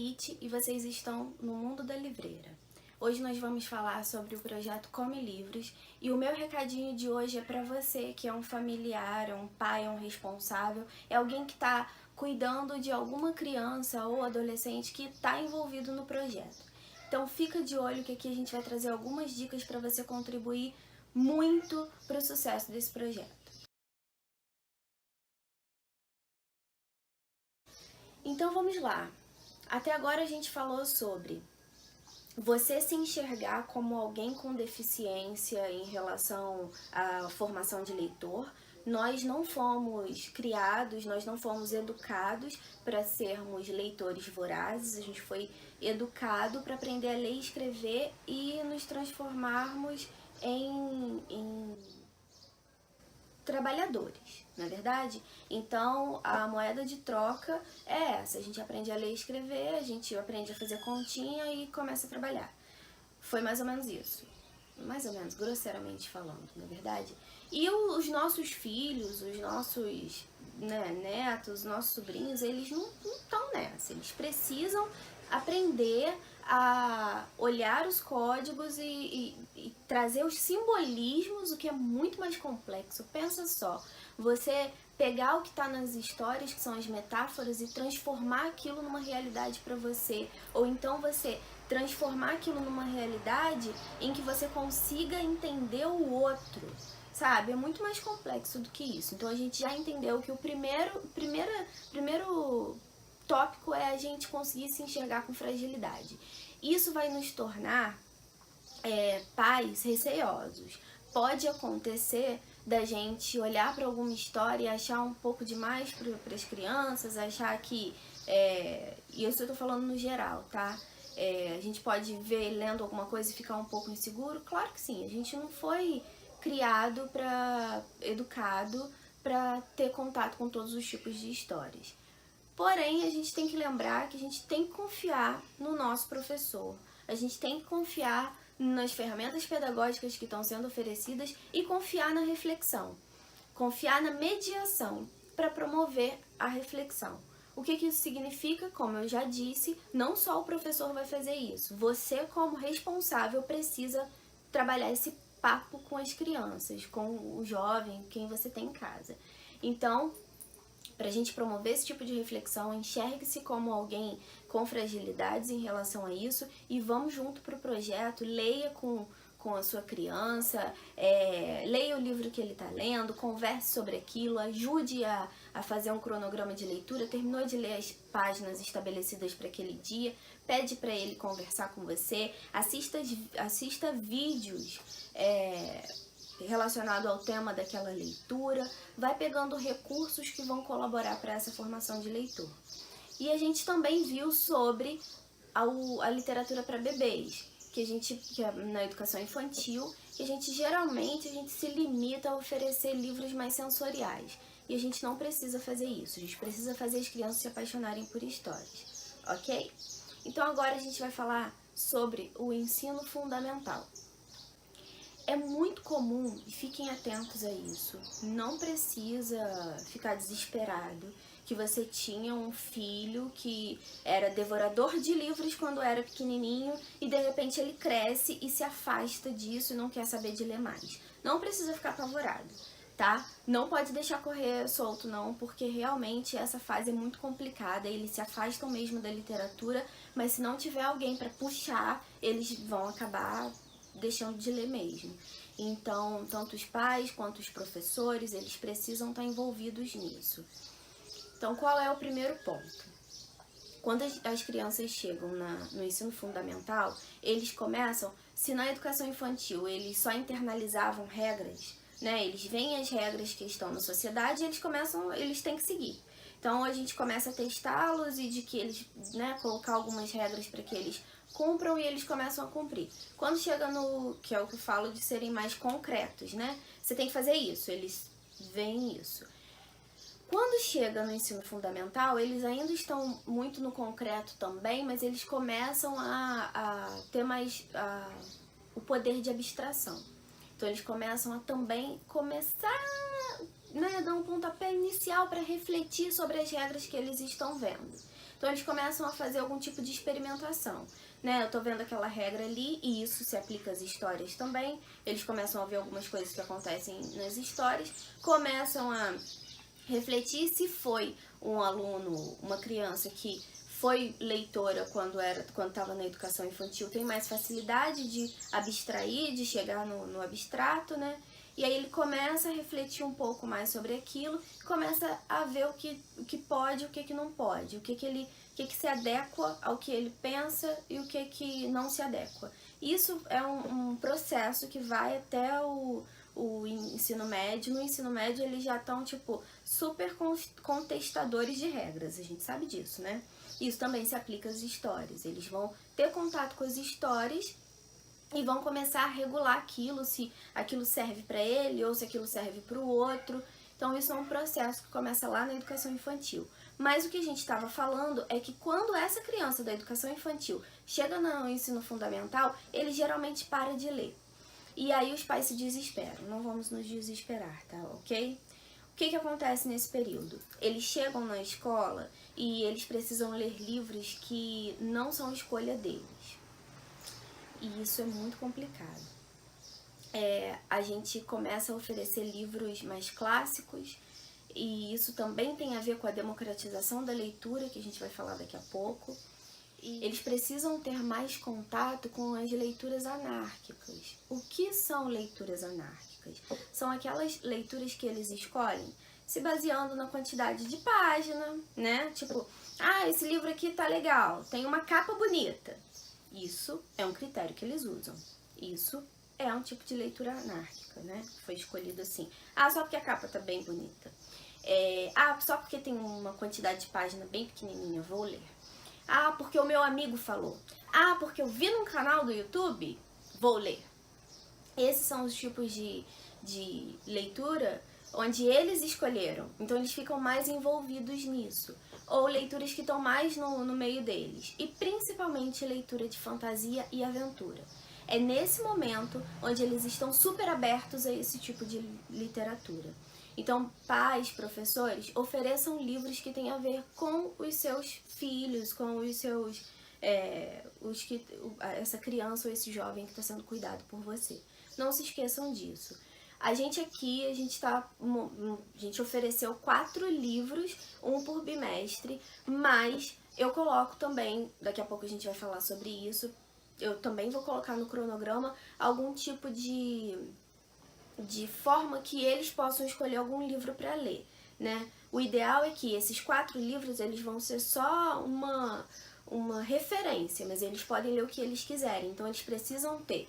Kit e vocês estão no Mundo da Livreira. Hoje nós vamos falar sobre o projeto Come Livros e o meu recadinho de hoje é para você que é um familiar, é um pai, é um responsável, é alguém que está cuidando de alguma criança ou adolescente que está envolvido no projeto. Então fica de olho que aqui a gente vai trazer algumas dicas para você contribuir muito para o sucesso desse projeto. Então vamos lá. Até agora a gente falou sobre você se enxergar como alguém com deficiência em relação à formação de leitor. Nós não fomos criados, nós não fomos educados para sermos leitores vorazes, a gente foi educado para aprender a ler e escrever e nos transformarmos em trabalhadores, não é verdade? Então a moeda de troca é essa, a gente aprende a ler e escrever, a gente aprende a fazer continha e começa a trabalhar. Foi mais ou menos isso, mais ou menos, grosseiramente falando, não é verdade? E os nossos filhos, os nossos netos, nossos sobrinhos, eles não estão nessa, eles precisam aprender a olhar os códigos e trazer os simbolismos, o que é muito mais complexo. Pensa só, você pegar o que está nas histórias, que são as metáforas, e transformar aquilo numa realidade para você, ou então você transformar aquilo numa realidade em que você consiga entender o outro, sabe? É muito mais complexo do que isso. Então a gente já entendeu que o primeiro tópico é a gente conseguir se enxergar com fragilidade. Isso vai nos tornar pais receosos. Pode acontecer da gente olhar para alguma história e achar um pouco demais para as crianças, achar que... isso eu tô falando no geral, tá? A gente pode ver lendo alguma coisa e ficar um pouco inseguro? Claro que sim, a gente não foi criado, educado para ter contato com todos os tipos de histórias. Porém, a gente tem que lembrar que a gente tem que confiar no nosso professor. A gente tem que confiar nas ferramentas pedagógicas que estão sendo oferecidas e confiar na reflexão. Confiar na mediação para promover a reflexão. O que isso significa? Como eu já disse, não só o professor vai fazer isso. Você, como responsável, precisa trabalhar esse papo com as crianças, com o jovem, quem você tem em casa. Então, para a gente promover esse tipo de reflexão, enxergue-se como alguém com fragilidades em relação a isso e vamos junto para o projeto, leia com a sua criança, leia o livro que ele está lendo, converse sobre aquilo, ajude a fazer um cronograma de leitura, terminou de ler as páginas estabelecidas para aquele dia, pede para ele conversar com você, assista vídeos relacionado ao tema daquela leitura, vai pegando recursos que vão colaborar para essa formação de leitor. E a gente também viu sobre a literatura para bebês, que é na educação infantil, que geralmente a gente se limita a oferecer livros mais sensoriais. E a gente não precisa fazer isso, a gente precisa fazer as crianças se apaixonarem por histórias, ok? Então agora a gente vai falar sobre o ensino fundamental. É muito comum, e fiquem atentos a isso, não precisa ficar desesperado que você tinha um filho que era devorador de livros quando era pequenininho e de repente ele cresce e se afasta disso e não quer saber de ler mais. Não precisa ficar apavorado, tá? Não pode deixar correr solto não, porque realmente essa fase é muito complicada, eles se afastam mesmo da literatura, mas se não tiver alguém para puxar, eles vão acabar deixando de ler mesmo. Então, tanto os pais quanto os professores, eles precisam estar envolvidos nisso. Então, qual é o primeiro ponto? Quando as crianças chegam no ensino fundamental, eles começam, se na educação infantil eles só internalizavam regras, né, eles veem as regras que estão na sociedade e eles têm que seguir. Então a gente começa a testá-los e de que eles, colocar algumas regras para que eles cumpram e eles começam a cumprir. Quando chega que é o que eu falo de serem mais concretos, né? Você tem que fazer isso, eles veem isso. Quando chega no ensino fundamental, eles ainda estão muito no concreto também, mas eles começam a ter mais o poder de abstração. Então eles começam a também dar um pontapé inicial para refletir sobre as regras que eles estão vendo. Então eles começam a fazer algum tipo de experimentação, né? Eu tô vendo aquela regra ali e isso se aplica às histórias também. Eles começam a ver algumas coisas que acontecem nas histórias, começam a refletir se foi um aluno, uma criança que foi leitora quando estava na educação infantil, tem mais facilidade de abstrair, de chegar no abstrato, né? E aí ele começa a refletir um pouco mais sobre aquilo, começa a ver o que pode e o que não pode, o que se adequa ao que ele pensa e o que não se adequa. Isso é um processo que vai até o ensino médio. No ensino médio eles já estão, tipo, super contestadores de regras, a gente sabe disso, né? Isso também se aplica às histórias. Eles vão ter contato com as histórias e vão começar a regular aquilo, se aquilo serve para ele ou se aquilo serve para o outro. Então isso é um processo que começa lá na educação infantil. Mas o que a gente estava falando é que quando essa criança da educação infantil chega no ensino fundamental, ele geralmente para de ler. E aí os pais se desesperam. Não vamos nos desesperar, tá? Ok? O que acontece nesse período? Eles chegam na escola e eles precisam ler livros que não são escolha deles. E isso é muito complicado. A gente começa a oferecer livros mais clássicos, e isso também tem a ver com a democratização da leitura, que a gente vai falar daqui a pouco. E eles precisam ter mais contato com as leituras anárquicas. O que são leituras anárquicas? São aquelas leituras que eles escolhem se baseando na quantidade de página, né? Tipo, esse livro aqui tá legal, tem uma capa bonita. Isso é um critério que eles usam. Isso é um tipo de leitura anárquica, né? Foi escolhido assim. Só porque a capa tá bem bonita. Só porque tem uma quantidade de página bem pequenininha, vou ler. Porque o meu amigo falou. Porque eu vi num canal do YouTube, vou ler. Esses são os tipos de leitura onde eles escolheram. Então eles ficam mais envolvidos nisso. Ou leituras que estão mais no meio deles. E principalmente leitura de fantasia e aventura. É nesse momento onde eles estão super abertos a esse tipo de literatura. Então, pais, professores, ofereçam livros que tenham a ver com os seus filhos, com os seus... essa criança ou esse jovem que está sendo cuidado por você. Não se esqueçam disso. A gente aqui, a gente ofereceu 4 livros, um por bimestre, mas eu coloco também, daqui a pouco a gente vai falar sobre isso, eu também vou colocar no cronograma algum tipo de forma que eles possam escolher algum livro para ler, né? O ideal é que esses 4 livros, eles vão ser só uma referência, mas eles podem ler o que eles quiserem. Então eles precisam ter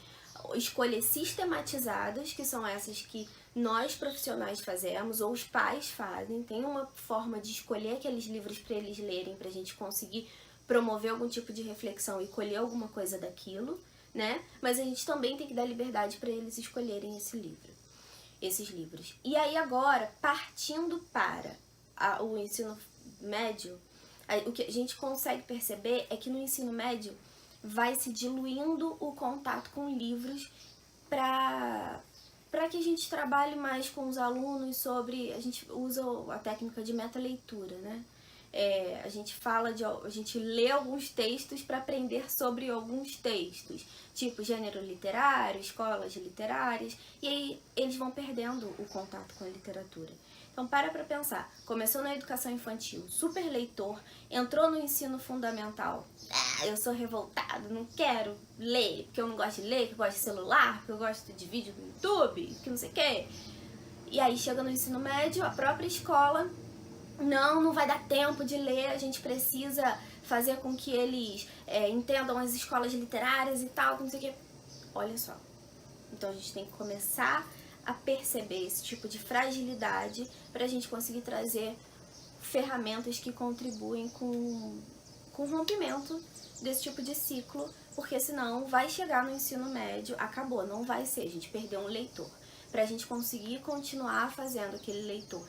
escolhas sistematizadas, que são essas que nós profissionais fazemos, ou os pais fazem. Tem uma forma de escolher aqueles livros para eles lerem, para a gente conseguir promover algum tipo de reflexão e colher alguma coisa daquilo, né? Mas a gente também tem que dar liberdade para eles escolherem esses livros. E aí agora, partindo para o ensino médio, o que a gente consegue perceber é que no ensino médio vai se diluindo o contato com livros para que a gente trabalhe mais com os alunos sobre... A gente usa a técnica de metaleitura, né? A gente lê alguns textos para aprender sobre alguns textos, tipo gênero literário, escolas literárias, e aí eles vão perdendo o contato com a literatura. Então para pensar, começou na educação infantil, super leitor, entrou no ensino fundamental, eu sou revoltado, não quero ler, porque eu não gosto de ler, que eu gosto de celular, porque eu gosto de vídeo do YouTube, que não sei o quê. E aí chega no ensino médio, a própria escola, não vai dar tempo de ler, a gente precisa fazer com que eles entendam as escolas literárias e tal, não sei o quê. Olha só, então a gente tem que começar a perceber esse tipo de fragilidade para a gente conseguir trazer ferramentas que contribuem com o rompimento desse tipo de ciclo, porque senão vai chegar no ensino médio, acabou, não vai ser, a gente perdeu um leitor. Para a gente conseguir continuar fazendo aquele leitor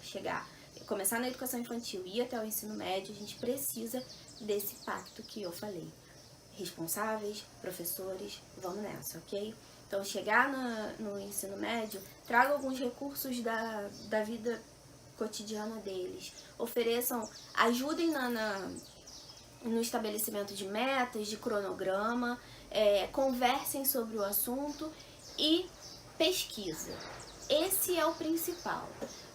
começar na educação infantil e ir até o ensino médio, a gente precisa desse pacto que eu falei. Responsáveis, professores, vamos nessa, ok? Então, chegar no ensino médio, traga alguns recursos da vida cotidiana deles, ajudem no estabelecimento de metas, de cronograma, conversem sobre o assunto e pesquisa. Esse é o principal.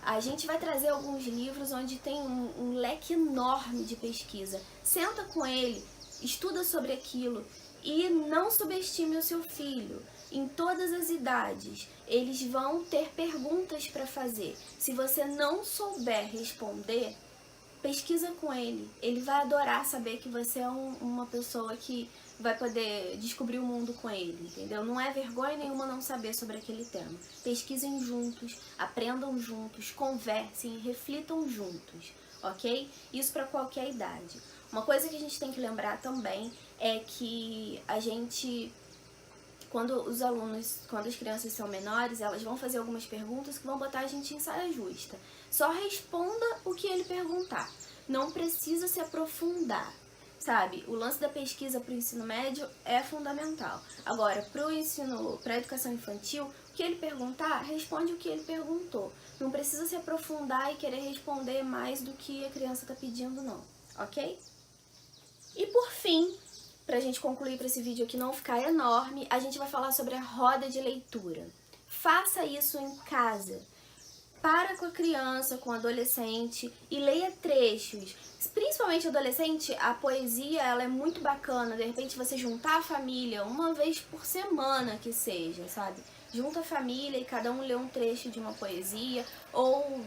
A gente vai trazer alguns livros onde tem um leque enorme de pesquisa. Senta com ele, estuda sobre aquilo e não subestime o seu filho. Em todas as idades, eles vão ter perguntas para fazer. Se você não souber responder, pesquisa com ele. Ele vai adorar saber que você é uma pessoa que vai poder descobrir o mundo com ele, entendeu? Não é vergonha nenhuma não saber sobre aquele tema. Pesquisem juntos, aprendam juntos, conversem, reflitam juntos, ok? Isso para qualquer idade. Uma coisa que a gente tem que lembrar também é que a gente, quando as crianças são menores, elas vão fazer algumas perguntas que vão botar a gente em saia justa. Só responda o que ele perguntar. Não precisa se aprofundar, sabe? O lance da pesquisa para o ensino médio é fundamental. Agora, para a educação infantil, o que ele perguntar, responde o que ele perguntou. Não precisa se aprofundar e querer responder mais do que a criança está pedindo, não, ok? E por fim, pra gente concluir, para esse vídeo aqui não ficar enorme, a gente vai falar sobre a roda de leitura. Faça isso em casa. Para com a criança, com o adolescente e leia trechos. Principalmente adolescente, a poesia ela é muito bacana. De repente você juntar a família uma vez por semana que seja, sabe? Junta a família e cada um lê um trecho de uma poesia, ou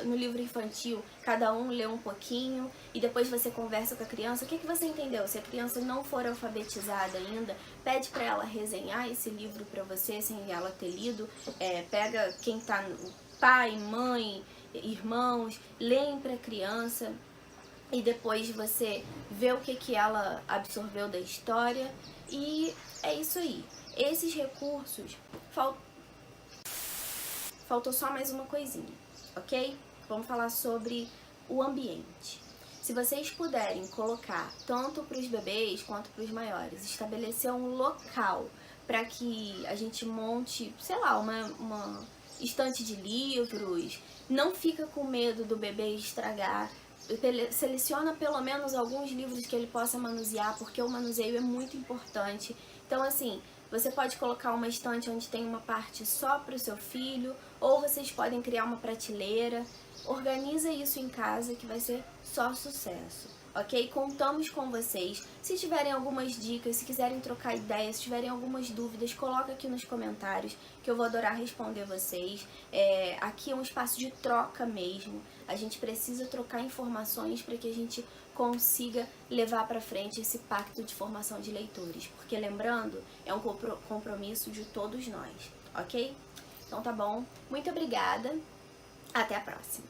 no livro infantil, cada um lê um pouquinho e depois você conversa com a criança. O que você entendeu? Se a criança não for alfabetizada ainda, pede para ela resenhar esse livro para você sem ela ter lido. Pega quem tá, pai, mãe, irmãos, leem para a criança e depois você vê o que ela absorveu da história. E é isso aí. Esses recursos, faltou só mais uma coisinha, ok? Vamos falar sobre o ambiente. Se vocês puderem colocar, tanto para os bebês quanto para os maiores, estabelecer um local para que a gente monte, sei lá, uma estante de livros, não fica com medo do bebê estragar, seleciona pelo menos alguns livros que ele possa manusear, porque o manuseio é muito importante. Então, assim, você pode colocar uma estante onde tem uma parte só para o seu filho, ou vocês podem criar uma prateleira. Organiza isso em casa que vai ser só sucesso, ok? Contamos com vocês. Se tiverem algumas dicas, se quiserem trocar ideias, se tiverem algumas dúvidas, coloca aqui nos comentários que eu vou adorar responder vocês. Aqui é um espaço de troca mesmo. A gente precisa trocar informações para que a gente consiga levar para frente esse pacto de formação de leitores, porque lembrando, é um compromisso de todos nós, ok? Então tá bom, muito obrigada, até a próxima!